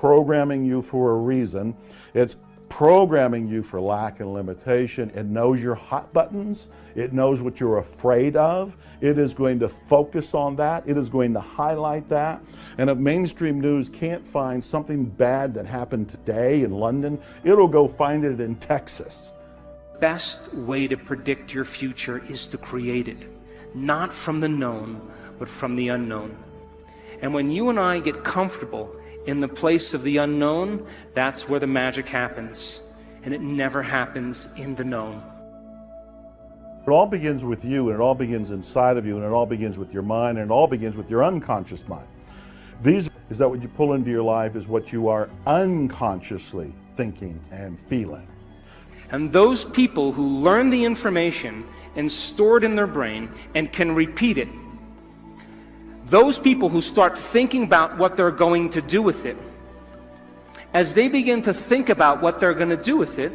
programming you for a reason. It's programming you for lack and limitation. It knows your hot buttons. It knows what you're afraid of. It is going to focus on that. It is going to highlight that. And if mainstream news can't find something bad that happened today in London, it'll go find it in Texas. Best way to predict your future is to create it, not from the known, but from the unknown. And when you and I get comfortable in the place of the unknown, that's where the magic happens. And it never happens in the known. It all begins with you, and it all begins inside of you, and it all begins with your mind, and it all begins with your unconscious mind. Is that what you pull into your life is what you are unconsciously thinking and feeling. And those people who learn the information and store it in their brain and can repeat it, those people who start thinking about what they're going to do with it, as they begin to think about what they're going to do with it,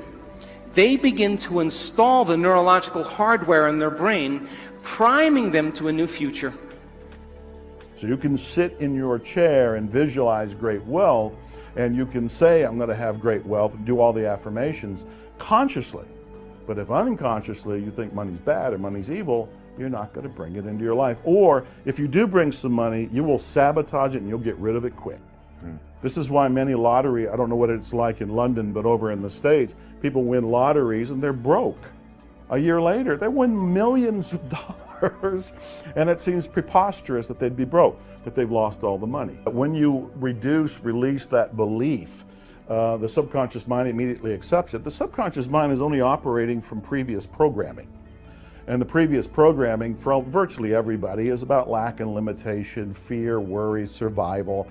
they begin to install the neurological hardware in their brain, priming them to a new future. So you can sit in your chair and visualize great wealth, and you can say, I'm going to have great wealth, and do all the affirmations consciously. But if unconsciously you think money's bad or money's evil, you're not going to bring it into your life. Or if you do bring some money, you will sabotage it and you'll get rid of it quick. This is why many lottery, I don't know what it's like in London, but over in the States, people win lotteries and they're broke. A year later, they win millions of dollars, and it seems preposterous that they'd be broke, but they've lost all the money. When you release that belief, the subconscious mind immediately accepts it. The subconscious mind is only operating from previous programming. And the previous programming for virtually everybody is about lack and limitation, fear, worry, survival.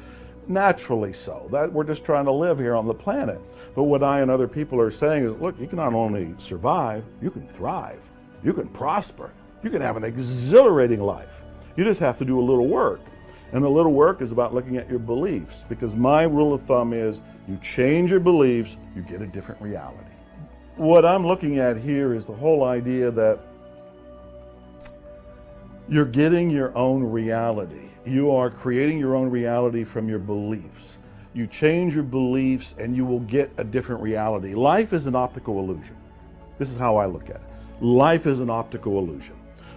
Naturally so. That we're just trying to live here on the planet. But what I and other people are saying is, look, you can not only survive, you can thrive. You can prosper. You can have an exhilarating life. You just have to do a little work. And the little work is about looking at your beliefs. Because my rule of thumb is, you change your beliefs, you get a different reality. What I'm looking at here is the whole idea that you're getting your own reality. You are creating your own reality from your beliefs. You change your beliefs and you will get a different reality. Life is an optical illusion. This is how I look at it. Life is an optical illusion.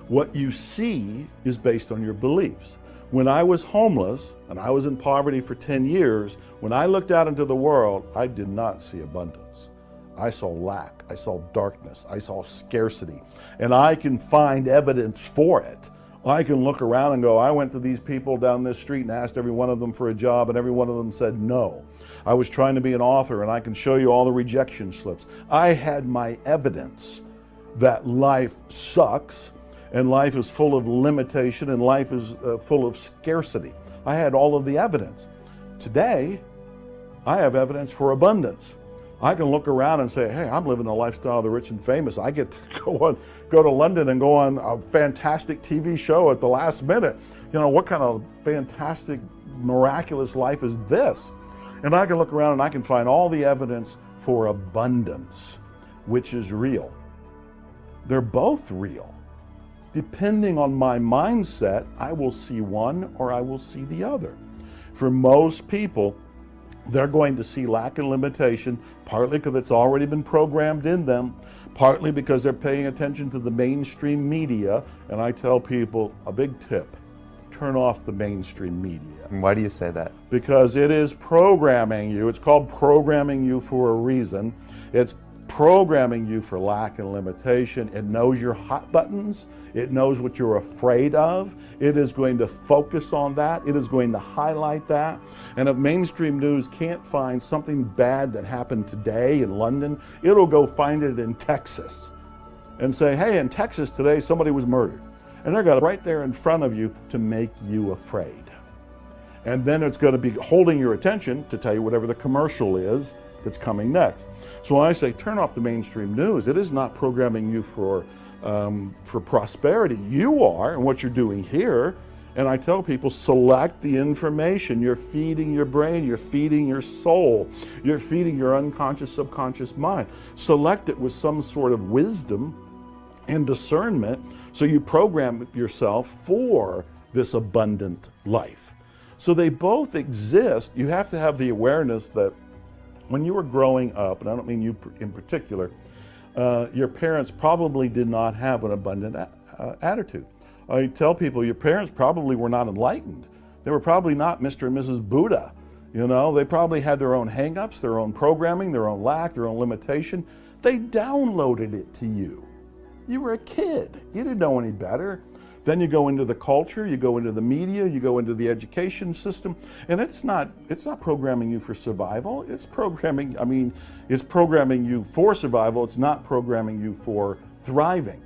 What you see is based on your beliefs. When I was homeless and I was in poverty for 10 years, when I looked out into the world, I did not see abundance. I saw lack, I saw darkness, I saw scarcity, and I can find evidence for it. I can look around and go, I went to these people down this street and asked every one of them for a job, and every one of them said no. I was trying to be an author, and I can show you all the rejection slips. I had my evidence that life sucks, and life is full of limitation, and life is full of scarcity. I had all of the evidence. Today, I have evidence for abundance. I can look around and say, hey, I'm living the lifestyle of the rich and famous. I get to go to London and go on a fantastic TV show at the last minute. You know, what kind of fantastic, miraculous life is this? And I can look around and I can find all the evidence for abundance, which is real. They're both real. Depending on my mindset, I will see one or I will see the other. For most people, they're going to see lack and limitation, partly because it's already been programmed in them, partly because they're paying attention to the mainstream media. And I tell people a big tip, turn off the mainstream media. And why do you say that? Because it is programming you. It's called programming you for a reason. It's programming you for lack and limitation. It knows your hot buttons. It knows what you're afraid of. It is going to focus on that. It is going to highlight that. And if mainstream news can't find something bad that happened today in London, it'll go find it in Texas and say, hey, in Texas today somebody was murdered. And they're going to right there in front of you to make you afraid. And then it's going to be holding your attention to tell you whatever the commercial is that's coming next. So when I say turn off the mainstream news, it is not programming you for prosperity. You are, and what you're doing here. And I tell people, select the information. You're feeding your brain, you're feeding your soul, you're feeding your unconscious, subconscious mind. Select it with some sort of wisdom and discernment, so you program yourself for this abundant life. So they both exist. You have to have the awareness that when you were growing up, and I don't mean you in particular, your parents probably did not have an abundant attitude. I tell people your parents probably were not enlightened. They were probably not Mr. and Mrs. Buddha. You know, they probably had their own hang-ups, their own programming, their own lack, their own limitation. They downloaded it to you. You were a kid. You didn't know any better. Then you go into the culture, you go into the media, you go into the education system, and it's not programming you for survival. It's programming, it's programming you for survival. It's not programming you for thriving,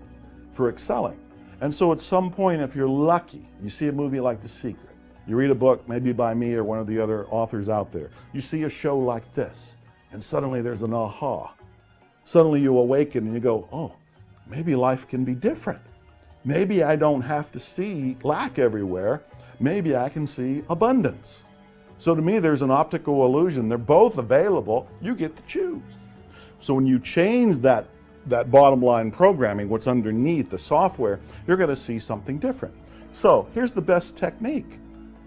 for excelling. And so at some point, if you're lucky, you see a movie like The Secret, you read a book maybe by me or one of the other authors out there, you see a show like this, and suddenly there's an aha. Suddenly you awaken and you go, oh, maybe life can be different. Maybe I don't have to see lack everywhere. Maybe I can see abundance. So to me, there's an optical illusion. They're both available. You get to choose. So when you change that bottom line programming, what's underneath the software, you're going to see something different. So here's the best technique.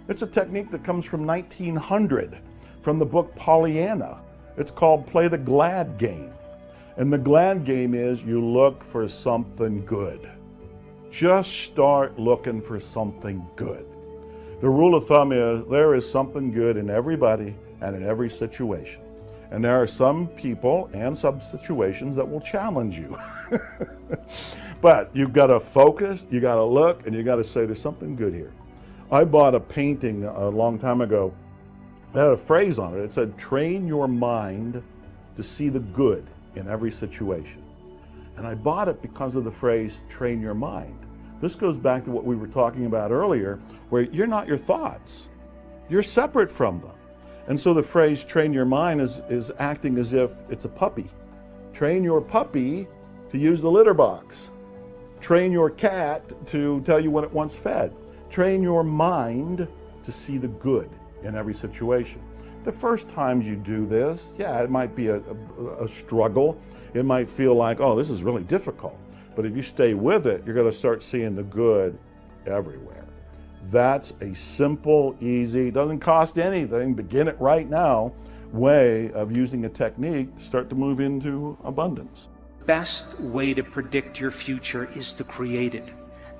It's a technique that comes from 1900, from the book Pollyanna. It's called Play the Glad Game. And the glad game is you look for something good. Just start looking for something good. The rule of thumb is there is something good in everybody and in every situation. And there are some people and some situations that will challenge you. But you've got to focus, you got to look, and you got to say there's something good here. I bought a painting a long time ago that had a phrase on it. It said, train your mind to see the good in every situation. And I bought it because of the phrase, train your mind. This goes back to what we were talking about earlier, where you're not your thoughts. You're separate from them. And so the phrase, train your mind, is acting as if it's a puppy. Train your puppy to use the litter box. Train your cat to tell you when it wants fed. Train your mind to see the good in every situation. The first times you do this, yeah, it might be a struggle. It might feel like, oh, this is really difficult. But if you stay with it, you're going to start seeing the good everywhere. That's a simple, easy, doesn't cost anything, begin it right now, way of using a technique to start to move into abundance. Best way to predict your future is to create it,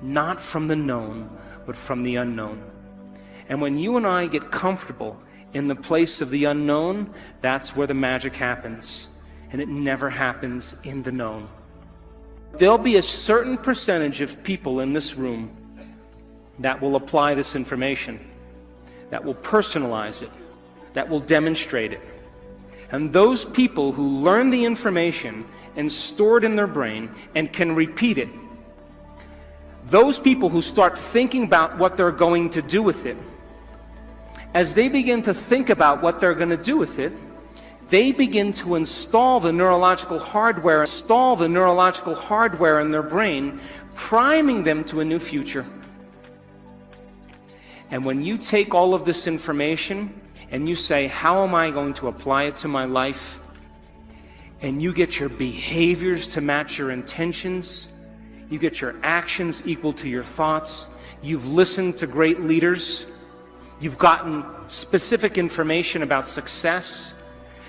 not from the known, but from the unknown. And when you and I get comfortable in the place of the unknown, that's where the magic happens. And it never happens in the known. There'll be a certain percentage of people in this room that will apply this information, that will personalize it, that will demonstrate it. And those people who learn the information and store it in their brain and can repeat it, those people who start thinking about what they're going to do with it, as they begin to think about what they're going to do with it, they begin to install the neurological hardware in their brain, priming them to a new future. And when you take all of this information and you say, how am I going to apply it to my life? And you get your behaviors to match your intentions, you get your actions equal to your thoughts, you've listened to great leaders, you've gotten specific information about success,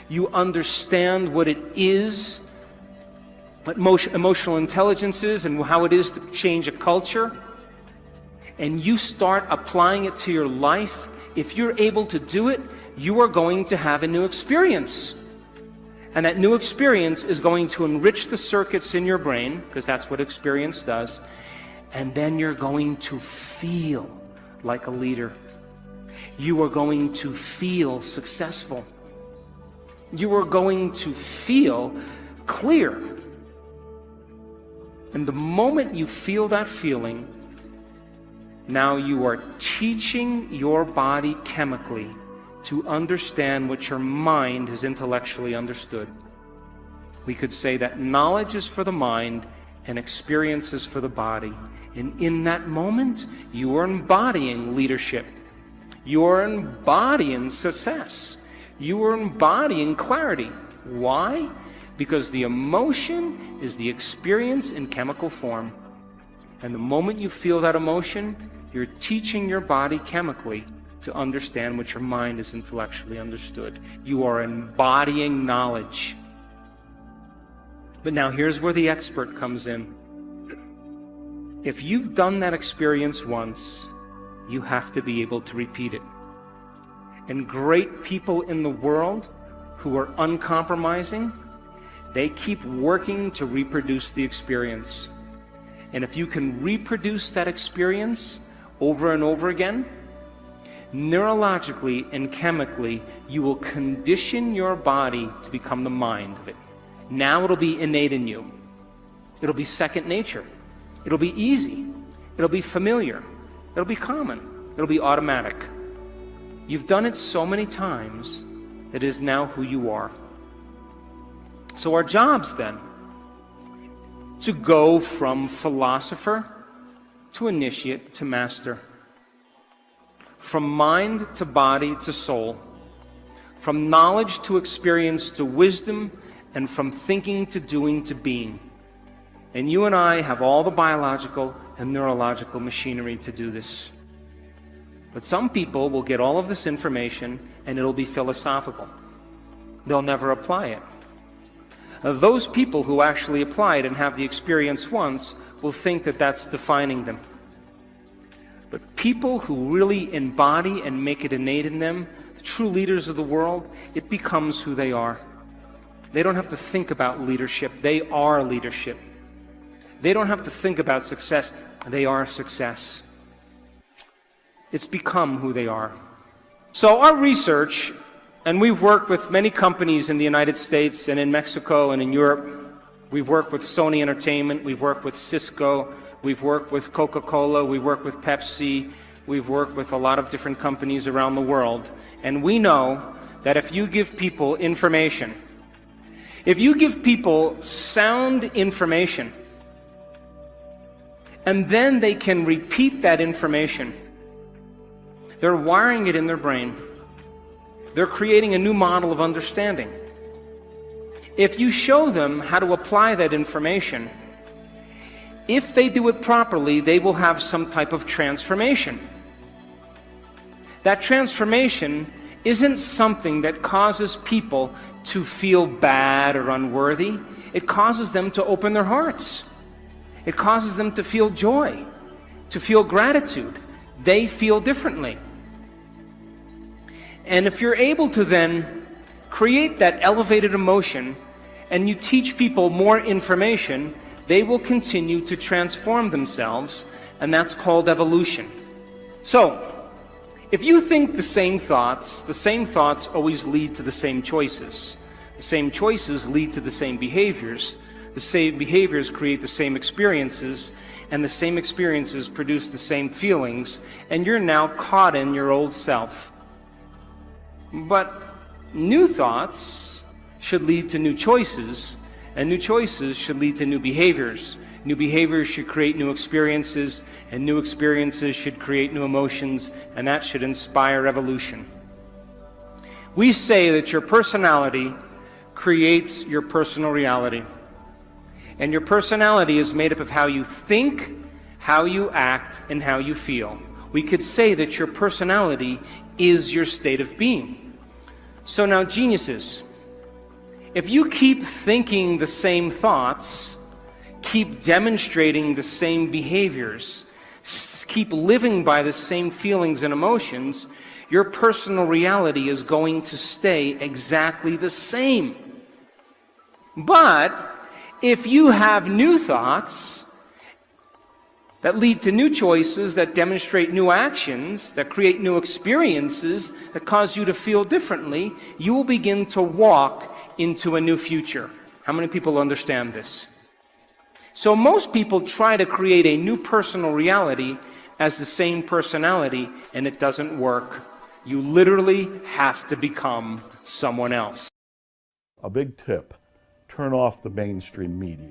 you understand what it is, what emotional intelligence is and how it is to change a culture, and you start applying it to your life, if you're able to do it, you are going to have a new experience. And that new experience is going to enrich the circuits in your brain, because that's what experience does, and then you're going to feel like a leader. You are going to feel successful. You are going to feel clear. And the moment you feel that feeling, now you are teaching your body chemically to understand what your mind has intellectually understood. We could say that knowledge is for the mind and experience is for the body. And in that moment, you are embodying leadership. You are embodying success. You are embodying clarity. Why? Because the emotion is the experience in chemical form. And the moment you feel that emotion, you're teaching your body chemically to understand what your mind has intellectually understood. You are embodying knowledge. But now here's where the expert comes in. If you've done that experience once, you have to be able to repeat it. And great people in the world who are uncompromising, they keep working to reproduce the experience. And if you can reproduce that experience over and over again, neurologically and chemically, you will condition your body to become the mind of it. Now it'll be innate in you. It'll be second nature. It'll be easy. It'll be familiar. It'll be common. It'll be automatic. You've done it so many times that it is now who you are. So our job's then to go from philosopher to initiate to master. From mind to body to soul. From knowledge to experience to wisdom, and from thinking to doing to being. And you and I have all the biological and neurological machinery to do this. But some people will get all of this information and it'll be philosophical. They'll never apply it. Those people who actually apply it and have the experience once will think that that's defining them. But people who really embody and make it innate in them, the true leaders of the world, it becomes who they are. They don't have to think about leadership. They are leadership. They don't have to think about success. They are success. It's become who they are. So our research, and we've worked with many companies in the United States and in Mexico and in Europe. We've worked with Sony Entertainment. We've worked with Cisco. We've worked with Coca-Cola. We've worked with Pepsi. We've worked with a lot of different companies around the world. And we know that if you give people information, if you give people sound information, and then they can repeat that information, they're wiring it in their brain. They're creating a new model of understanding. If you show them how to apply that information, if they do it properly, they will have some type of transformation. That transformation isn't something that causes people to feel bad or unworthy. It causes them to open their hearts. It causes them to feel joy, to feel gratitude. They feel differently. And if you're able to then create that elevated emotion and you teach people more information, they will continue to transform themselves, and that's called evolution. So, if you think the same thoughts always lead to the same choices. The same choices lead to the same behaviors. The same behaviors create the same experiences, and the same experiences produce the same feelings, and you're now caught in your old self. But new thoughts should lead to new choices, and new choices should lead to new behaviors. New behaviors should create new experiences, and new experiences should create new emotions, and that should inspire evolution. We say that your personality creates your personal reality. And your personality is made up of how you think, how you act, and how you feel. We could say that your personality is your state of being. So now, geniuses, if you keep thinking the same thoughts, keep demonstrating the same behaviors, keep living by the same feelings and emotions, your personal reality is going to stay exactly the same. But if you have new thoughts that lead to new choices, that demonstrate new actions, that create new experiences, that cause you to feel differently, you will begin to walk into a new future. How many people understand this? So most people try to create a new personal reality as the same personality, and it doesn't work. You literally have to become someone else. A big tip: turn off the mainstream media.